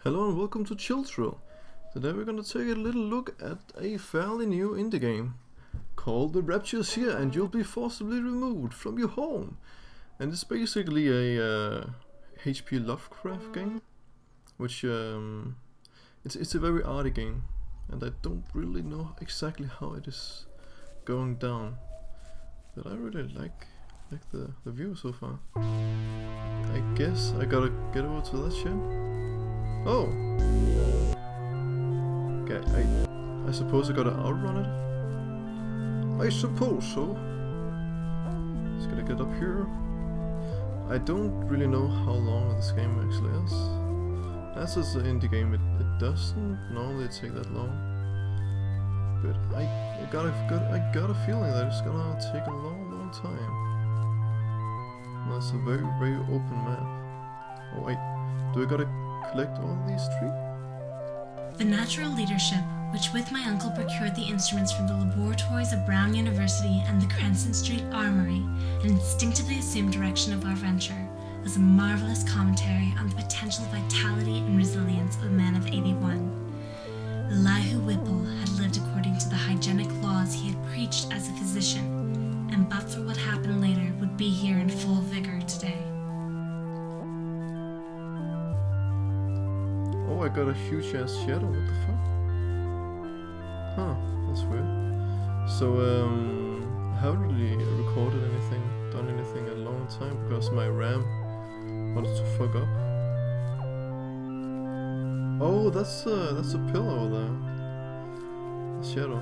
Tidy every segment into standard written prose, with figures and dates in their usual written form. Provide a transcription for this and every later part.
Hello and welcome to Chill Thrill. Today we're gonna take a little look at a fairly new indie game called The Rapture's Here and You'll Be Forcibly Removed from Your Home. And it's basically a H.P Lovecraft game, which it's a very arty game, and I don't really know exactly how it is going down, but I really like the view so far. I guess I gotta get over to that shit. Oh! Okay, I suppose I gotta outrun it? I suppose so. Just gotta get up here. I don't really know how long this game actually is. As it's an indie game, it doesn't normally take that long. But I got a feeling that it's gonna take a long time. And that's a very open map. Oh wait, do I gotta collect all these trees? The natural leadership, which with my uncle procured the instruments from the laboratories of Brown University and the Cranston Street Armory and instinctively assumed direction of our venture, was a marvelous commentary on the potential vitality and resilience of a man of 81. Elihu Whipple had lived according to the hygienic laws he had preached as a physician, and but for what happened later would be here in full vigor today. Oh, I got a huge ass shadow, what the fuck? Huh, that's weird. So, I haven't really recorded anything, done anything in a long time because my RAM wanted to fuck up. Oh, that's a pillow there. A shadow.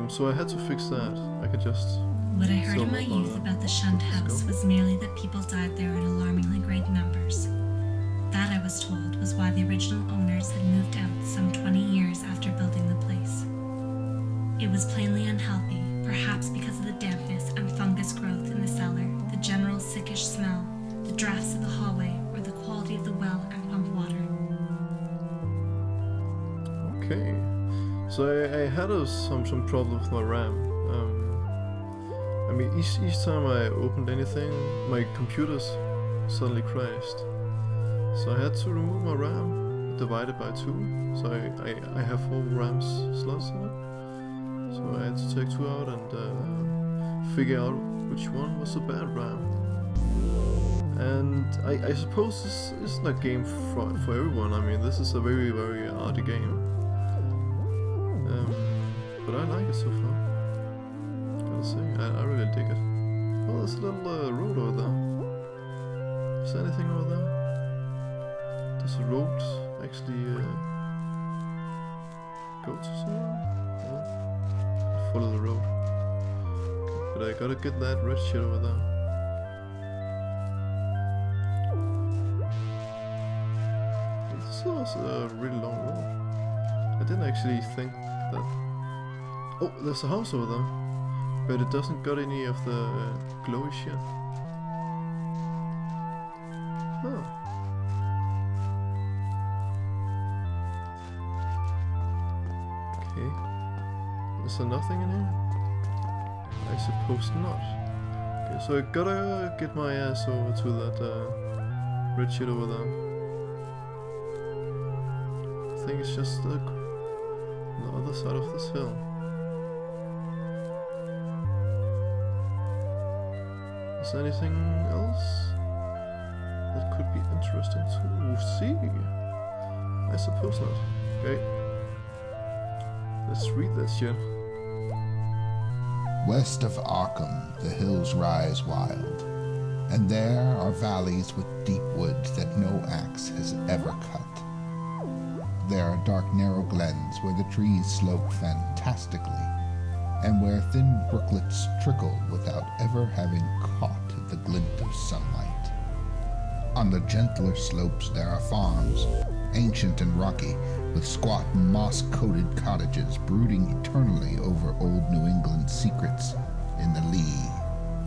So I had to fix that. I could just... What I heard in my youth about the shunned house was merely that people died there in alarmingly great numbers. That, I was told, was why the original owners had moved out some 20 years after building the place. It was plainly unhealthy, perhaps because of the dampness and fungus growth in the cellar, the general sickish smell, the drafts of the hallway, or the quality of the well and pump water. Okay, so I had some problem with my RAM. I mean, each time I opened anything, my computers suddenly crashed. So I had to remove my RAM, divide it by 2, so I have 4 RAM slots in it. So I had to take 2 out and figure out which one was a bad RAM. And I suppose this isn't a game for everyone. I mean, this is a very arty game. But I like it so far. Gotta say, I really dig it. Oh, there's a little road over there. Is there anything over there? Does the road actually go to somewhere? No. Follow the road. Okay, but I gotta get that red shit over there. This was a really long road. I didn't actually think that... Oh, there's a house over there. But it doesn't got any of the glowy shit. Huh. Is there nothing in here? I suppose not. Okay, so I gotta get my ass over to that red shit over there. I think it's just on the other side of this hill. Is there anything else that could be interesting to see? I suppose not. Okay. Let's read that shit. West of Arkham, the hills rise wild, and there are valleys with deep woods that no axe has ever cut. There are dark, narrow glens where the trees slope fantastically, and where thin brooklets trickle without ever having caught the glint of sunlight. On the gentler slopes there are farms, ancient and rocky, with squat moss-coated cottages brooding eternally over old New England secrets in the lee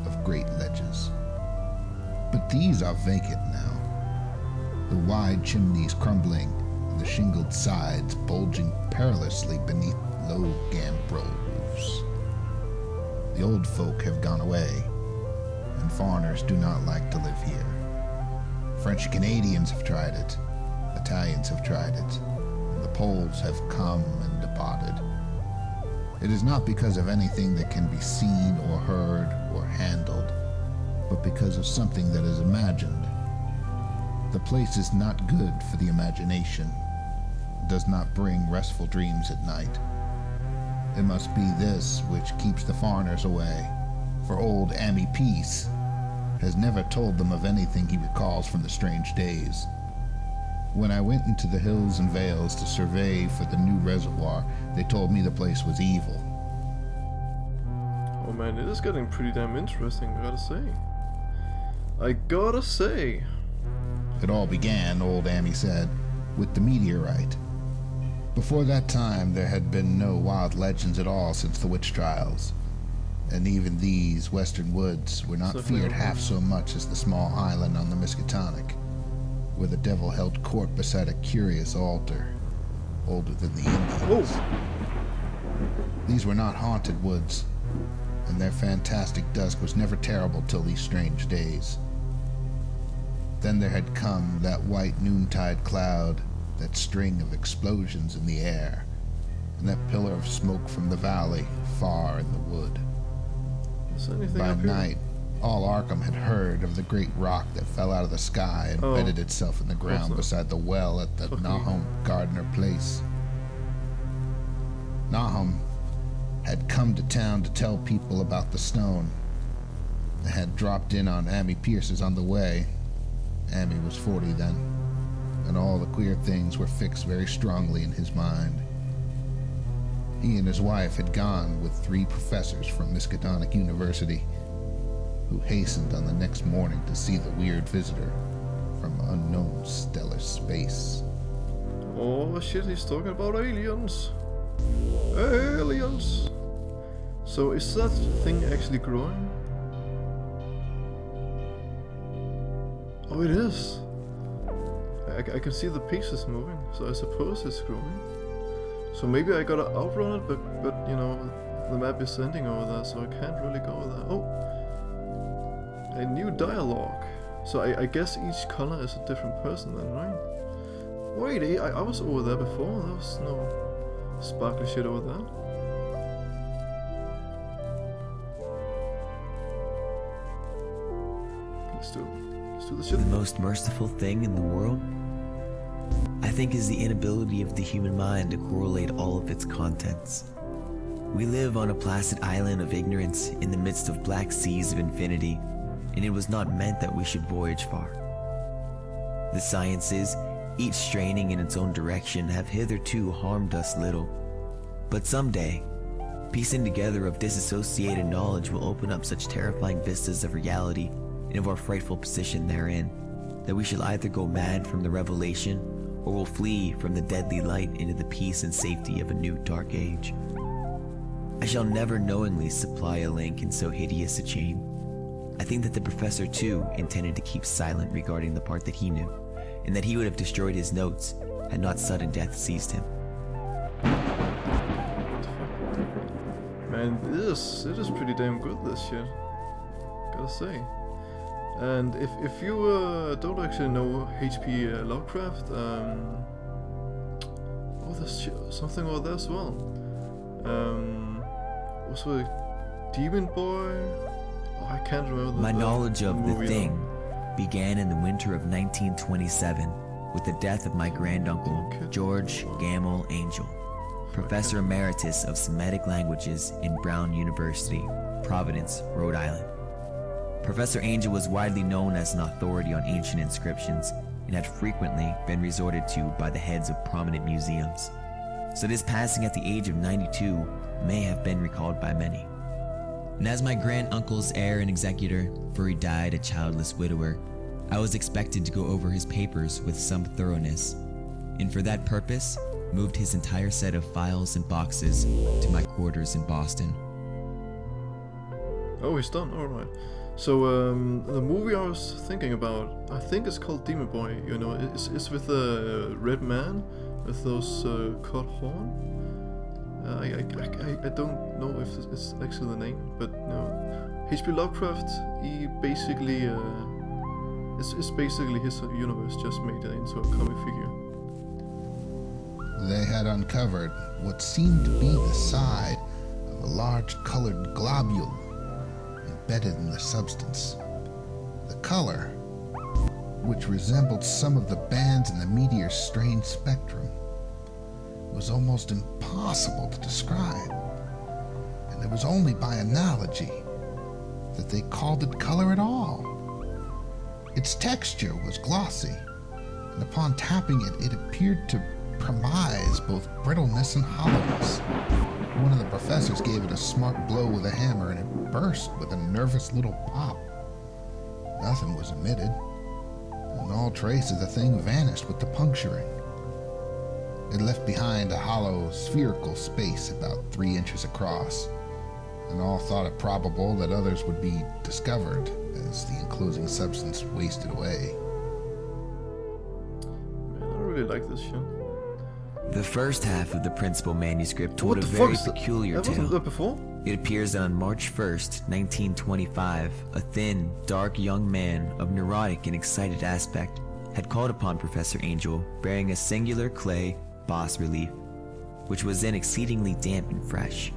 of great ledges. But these are vacant now, the wide chimneys crumbling and the shingled sides bulging perilously beneath low gambrel roofs. The old folk have gone away, and foreigners do not like to live here. French Canadians have tried it, Italians have tried it, and the Poles have come and departed. It is not because of anything that can be seen or heard or handled, but because of something that is imagined. The place is not good for the imagination, does not bring restful dreams at night. It must be this which keeps the foreigners away, for old Ammy Peace has never told them of anything he recalls from the strange days. When I went into the hills and vales to survey for the new reservoir, they told me the place was evil. Oh man, it is getting pretty damn interesting, I gotta say. It all began, old Ammy said, with the meteorite. Before that time, there had been no wild legends at all since the witch trials. And even these western woods were not feared half so much as the small island on the Miskatonic, where the devil held court beside a curious altar, older than the Indians. Oh. These were not haunted woods, and their fantastic dusk was never terrible till these strange days. Then there had come that white noontide cloud, that string of explosions in the air, and that pillar of smoke from the valley far in the wood. By night, all Arkham had heard of the great rock that fell out of the sky and bedded itself in the ground beside the well at the Nahum Gardner place. Nahum had come to town to tell people about the stone. They had dropped in on Ammy Pierce's on the way. Ammy was 40 then, and all the queer things were fixed very strongly in his mind. He and his wife had gone with 3 professors from Miskatonic University, who hastened on the next morning to see the weird visitor from unknown stellar space. Oh shit, he's talking about aliens. Aliens! So is that thing actually growing? Oh, it is! I can see the pieces moving, so I suppose it's growing. So maybe I gotta outrun it, but you know, the map is ending over there, so I can't really go there. Oh! A new dialogue. So I guess each color is a different person then, right? Wait, I was over there before, there was no sparkly shit over there. Let's do the shit. The most merciful thing in the world, I think, is the inability of the human mind to correlate all of its contents. We live on a placid island of ignorance in the midst of black seas of infinity, and it was not meant that we should voyage far. The sciences, each straining in its own direction, have hitherto harmed us little. But someday, piecing together of disassociated knowledge will open up such terrifying vistas of reality and of our frightful position therein, that we shall either go mad from the revelation, or will flee from the deadly light into the peace and safety of a new dark age. I shall never knowingly supply a link in so hideous a chain. I think that the professor too intended to keep silent regarding the part that he knew, and that he would have destroyed his notes had not sudden death seized him. Man, it is pretty damn good, this shit. Gotta say. And if you don't actually know H.P Lovecraft, oh, there's something over there as well. Also a Demon Boy. Oh, I can't remember. My knowledge of the movie thing began in the winter of 1927 with the death of my granduncle, George Gamble Angel, Professor Emeritus of Semitic Languages in Brown University, Providence, Rhode Island. Professor Angel was widely known as an authority on ancient inscriptions and had frequently been resorted to by the heads of prominent museums. So his passing at the age of 92 may have been recalled by many. And as my granduncle's heir and executor, for he died a childless widower, I was expected to go over his papers with some thoroughness, and for that purpose moved his entire set of files and boxes to my quarters in Boston. Oh, he's done? Alright. So, the movie I was thinking about, I think it's called Demon Boy, you know, it's with a red man with those cut horn. I don't know if it's actually the name, but no. H.P Lovecraft, he basically, it's basically his universe just made it into a comic figure. they had uncovered what seemed to be the side of a large colored globule embedded in the substance. The color, which resembled some of the bands in the meteor's strange spectrum, was almost impossible to describe, and it was only by analogy that they called it color at all. Its texture was glossy, and upon tapping it, it appeared to promise both brittleness and hollowness. One of the professors gave it a smart blow with a hammer, and it burst with a nervous little pop. Nothing was emitted, and all trace of the thing vanished with the puncturing. It left behind a hollow, spherical space about 3 inches across, and all thought it probable that others would be discovered as the enclosing substance wasted away. Man, I really like this shit. The first half of the principal manuscript told What a the very fuck is peculiar that? Wasn't tale. that before? It appears that on March 1st, 1925, a thin, dark young man of neurotic and excited aspect had called upon Professor Angel bearing a singular clay bas-relief, which was then exceedingly damp and fresh.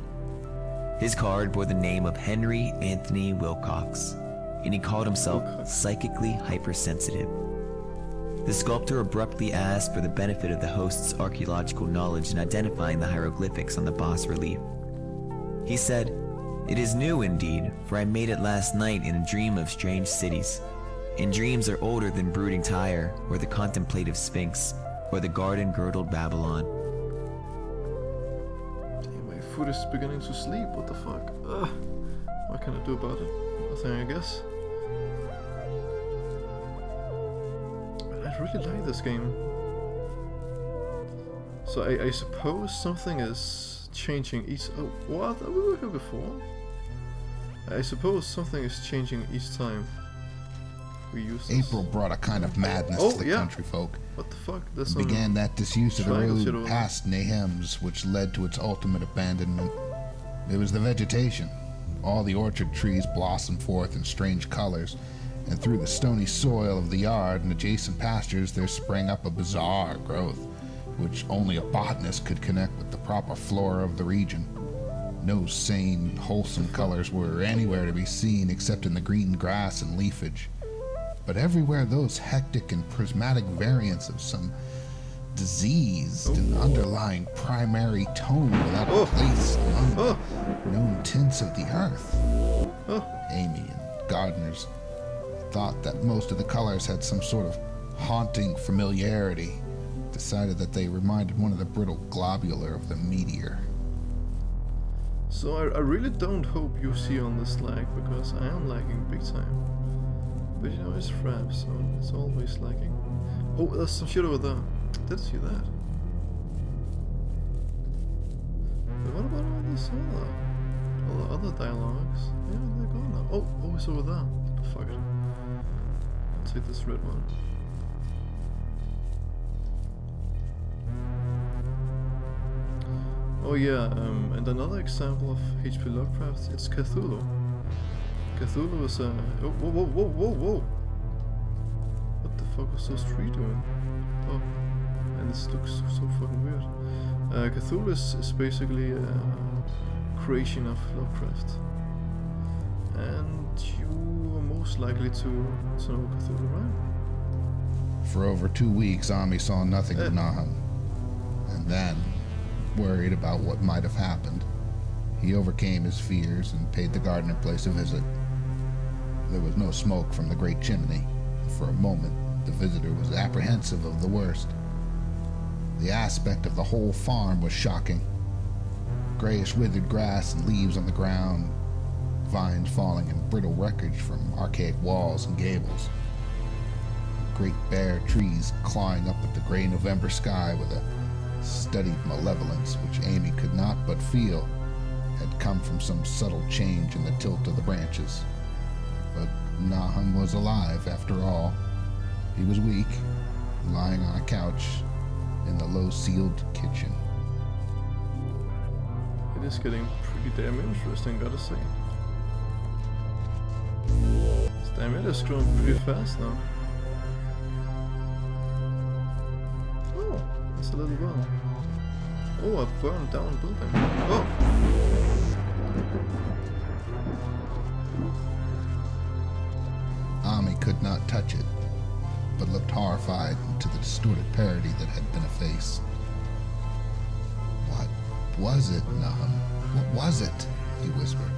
His card bore the name of Henry Anthony Wilcox, and he called himself psychically hypersensitive. The sculptor abruptly asked for the benefit of the host's archaeological knowledge in identifying the hieroglyphics on the bas-relief. He said, "It is new indeed, for I made it last night in a dream of strange cities, and dreams are older than brooding Tyre, or the contemplative Sphinx, or the garden-girdled Babylon." Damn, my foot is beginning to sleep. What the fuck? Ugh. What can I do about it? Nothing, I guess. But I really like this game. So I suppose something is changing each... Oh, what? We were here before? I suppose something is changing each time we use this. April brought a kind of madness to the country folk, What the fuck? That's and began that disuse of the triangle shit road over past Nahem's, which led to its ultimate abandonment. It was the vegetation. All the orchard trees blossomed forth in strange colors, and through the stony soil of the yard and adjacent pastures there sprang up a bizarre growth, which only a botanist could connect with the proper flora of the region. No sane, wholesome colors were anywhere to be seen except in the green grass and leafage, but everywhere those hectic and prismatic variants of some diseased and underlying primary tone without a place among the known tints of the earth. Amy and gardeners thought that most of the colors had some sort of haunting familiarity, decided that they reminded one of the brittle globular of the meteor. So I really don't hope you see on this lag, because I am lagging big time. But you know, it's Frap, so it's always lagging. Oh, there's some shit over there. Did see that. But what about all this all the other dialogues? Yeah, they're gone now. Oh, it's over there. Fuck it. I'll take this red one. Oh yeah, and another example of H.P Lovecraft, it's Cthulhu. Cthulhu is a... Oh, whoa! What the fuck was those trees doing? Oh, and this looks so fucking weird. Cthulhu is basically a creation of Lovecraft. And you are most likely to know Cthulhu, right? For over 2 weeks, Ami saw nothing of Nahum, and then, worried about what might have happened, he overcame his fears and paid the gardener place a visit. There was no smoke from the great chimney. For a moment, the visitor was apprehensive of the worst. The aspect of the whole farm was shocking. Grayish withered grass and leaves on the ground, vines falling in brittle wreckage from archaic walls and gables. Great bare trees clawing up at the gray November sky with a studied malevolence which Amy could not but feel had come from some subtle change in the tilt of the branches. But Nahum was alive after all. He was weak, lying on a couch in the low-ceiled kitchen. It is getting pretty damn interesting, gotta say. This damn it is growing pretty fast now. Oh, it's a little well. Oh, a burned down building. Oh! Ami could not touch it, but looked horrified into the distorted parody that had been a face. What was it, Nahum? What was it? He whispered.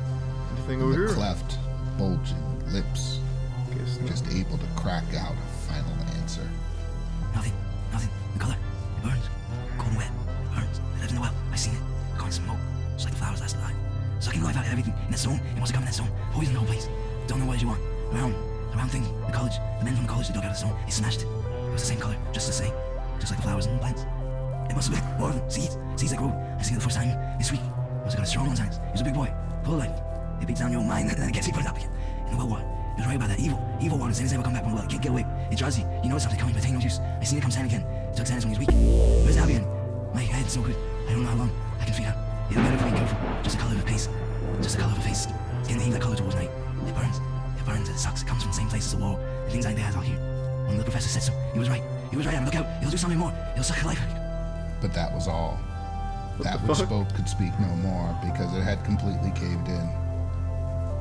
Anything And over the here? cleft, bulging lips, Guess not. just able to crack out a final answer. Nothing. The color. It burns. Cold and wet. It burns. It lives in the well. I seen it. The kind of smoke. Just like the flowers last alive. Sucking life out of everything in that zone. It wants to come in that zone. Poison the whole place. Don't know what it is you want. Around things. The college. The men from the college they dug out of the zone. They smashed it. It was the same color. Just the same. Just like the flowers and the plants. It must have been more of them. Seeds. Seeds that grow. I seen it the first time this week. It must have got a strong one's hands. He was a big boy. Full of life. It beats down your own mind and then it gets you put it up again. In the well water. It was right about that evil water. Sandy's never come back from the well. It can't get away. It drives you. You know something coming, but it ain't no use. I seen it come Sandy again. It took Sandy when he was weak. Where's it again? My head's so good. I don't know how long I can figure out. It'll get it for being careful. Just the color of a face. Just the color of a face. It's getting that color towards night. It burns. It burns. It sucks. It comes from the same place as the war. And things like that all here. One of the professors said so. He was right. Adam, look out. He'll do something more. He'll suck your life. But that was all. That which spoke could speak no more because it had completely caved in.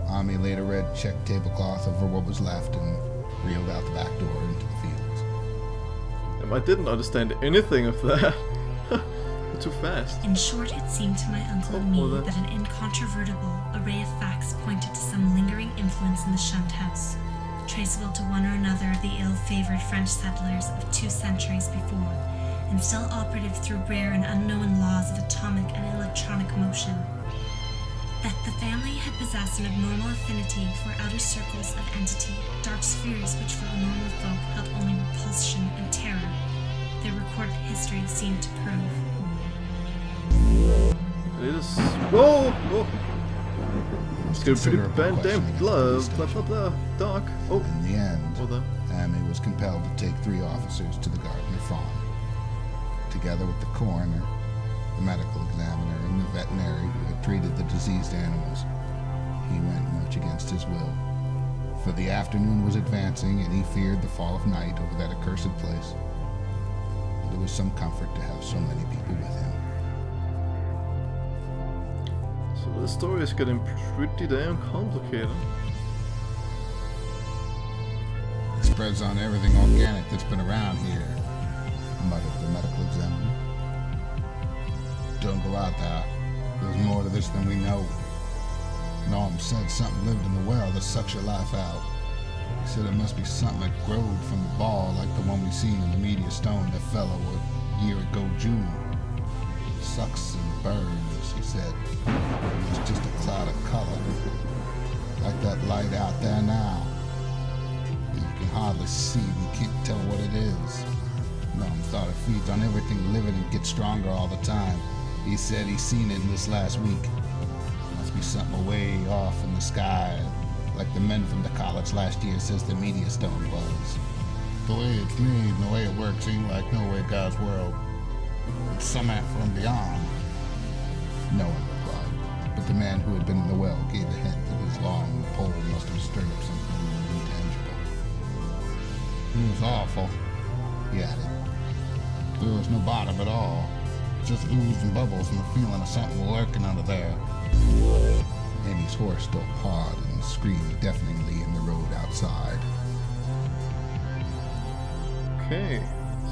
Ami laid a red check tablecloth over what was left and reeled out the back door into the fields. I didn't understand anything of that. Too fast. In short, it seemed to my uncle and me that an incontrovertible array of facts pointed to some lingering influence in the shunned house, traceable to one or another of the ill-favored French settlers of 2 centuries before, and still operative through rare and unknown laws of atomic and electronic motion. That the family had possessed an abnormal affinity for outer circles of entity, dark spheres which for normal folk held only repulsion and terror, their recorded history seemed to prove. It is. Whoa! It's getting pretty bad damn glove. Blah blah blah. Doc. Oh. In the end, Hold on. Ami was compelled to take 3 officers to the Gardner farm. Together with the coroner, the medical examiner, and the veterinary who had treated the diseased animals, he went much against his will. For the afternoon was advancing, and he feared the fall of night over that accursed place. But it was some comfort to have so many people with him. So this story is getting pretty damn complicated. It spreads on everything organic that's been around here, muttered the medical examiner. Don't go out there. There's more to this than we know. Norm said something lived in the well that sucks your life out. He said it must be something that growed from the ball like the one we seen in the media stone that fell a year ago June. It sucks and burns, he said. It's just a cloud of color. Like that light out there now. You can hardly see, you can't tell what it is. Norm thought it feeds on everything living and gets stronger all the time. He said he seen it in this last week. Must be something way off in the sky, like the men from the college last year says the media stone was. The way it's made and the way it works ain't like no way God's world. It's somehow from beyond. No one replied, but the man who had been in the well gave a hint that his long pole must have stirred up something intangible. It was awful, he added. There was no bottom at all. Just ooze and bubbles and the feeling of something lurking under there. Amy's horse still pawed and screamed deafeningly in the road outside. Okay,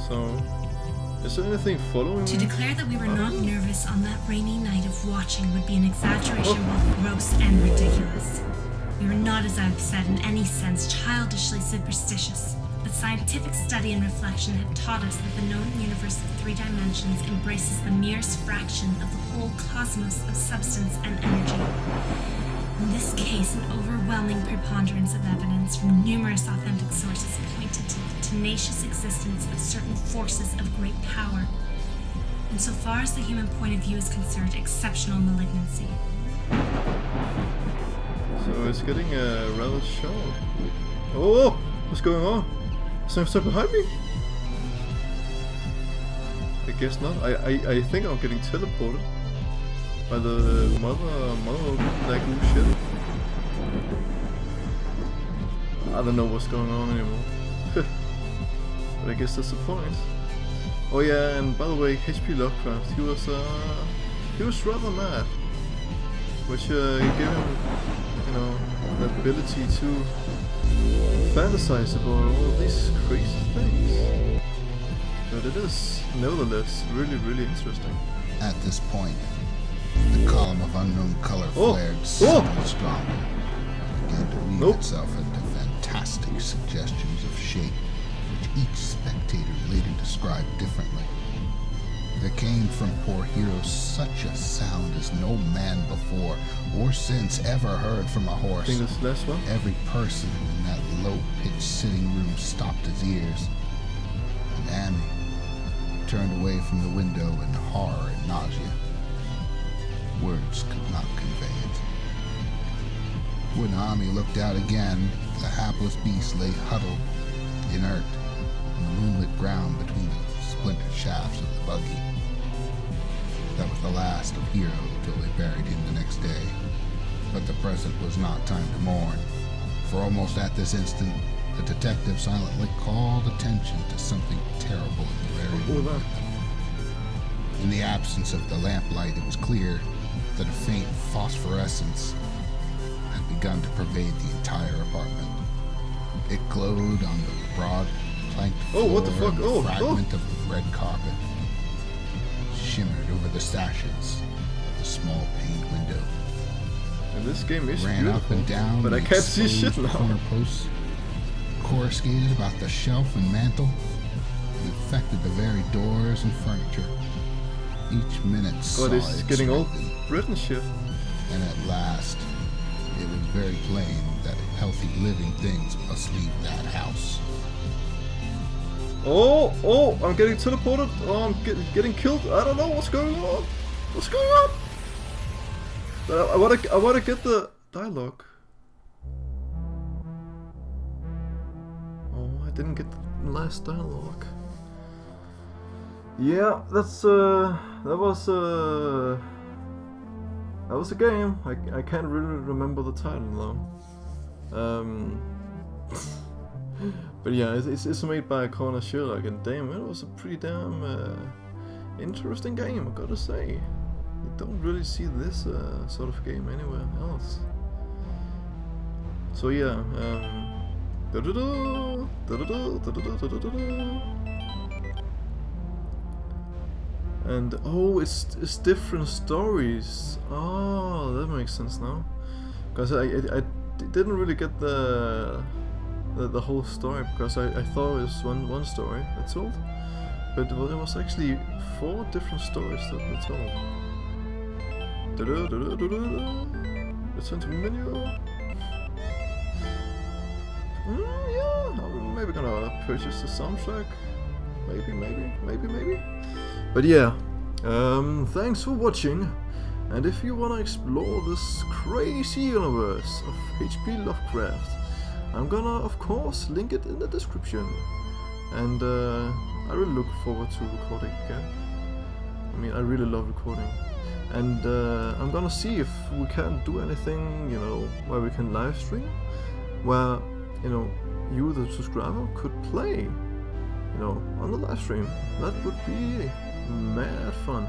so is there anything following To me? declare that we were not nervous on that rainy night of watching would be an exaggeration both gross and ridiculous. We were not, as I've said, in any sense childishly superstitious, but scientific study and reflection had taught us that the known universe of 3 dimensions embraces the merest fraction of the whole cosmos of substance and energy. In this case, an overwhelming preponderance of evidence from numerous authentic sources pointed to the tenacious existence of certain forces of great power, and so far as the human point of view is concerned, exceptional malignancy. So it's getting rather sharp. Oh, what's going on? Is there something behind me? I guess not. I think I'm getting teleported by the mother like shit. I don't know what's going on anymore. But I guess that's the point. Oh yeah, and by the way, H.P Lovecraft, he was rather mad, which gave him, you know, the ability to fantasize about all these crazy things. But it is, nevertheless, really, really interesting. At this point, the column of unknown color flared somewhat stronger, began to weave itself into fantastic suggestions of shape, which each spectator later described differently. There came from poor hero such a sound as no man before or since ever heard from a horse. I think this last one. Every person in that low-pitched sitting room stopped his ears, and Amy turned away from the window in horror and nausea. Words could not convey it. When Ami looked out again, the hapless beast lay huddled, inert, on the moonlit ground between the splintered shafts of the buggy. That was the last of Hero till they buried him the next day. But the present was not time to mourn, for almost at this instant, the detective silently called attention to something terrible in the very room. In the absence of the lamplight, it was clear that a faint phosphorescence had begun to pervade the entire apartment. It glowed on the broad planked floor what the fuck? and the fragment of the red carpet shimmered over the sashes of the small paned window. And this game is Ran beautiful, up and down but I the can't see shit exposed now. corner posts, coruscated about the shelf and mantel, and affected the very doors and furniture. Each minute saw God, this is it getting old strengthen, Britain shit. and at last, it was very plain that healthy living things must leave that house. Oh, I'm getting teleported. Oh, I'm getting killed. I don't know what's going on. What's going on? I wanna get the dialogue. Oh, I didn't get the last dialogue. Yeah, that was a game. I can't really remember the title though. But yeah, it's made by Connor Sherlock, and damn, it was a pretty damn interesting game, I gotta say. You don't really see this sort of game anywhere else. So yeah, and it's different stories. Oh, that makes sense now. Because I didn't really get the whole story, because I thought it was one story that told, but it was actually 4 different stories that they told. Return to menu. Yeah, I'm maybe gonna purchase the soundtrack. Maybe. But yeah, thanks for watching. And if you wanna explore this crazy universe of H.P Lovecraft, I'm gonna, of course, link it in the description. And I really look forward to recording again. I mean, I really love recording. And I'm gonna see if we can do anything, you know, where we can live stream, where, you know, you, the subscriber, could play, you know, on the live stream. That would be mad fun.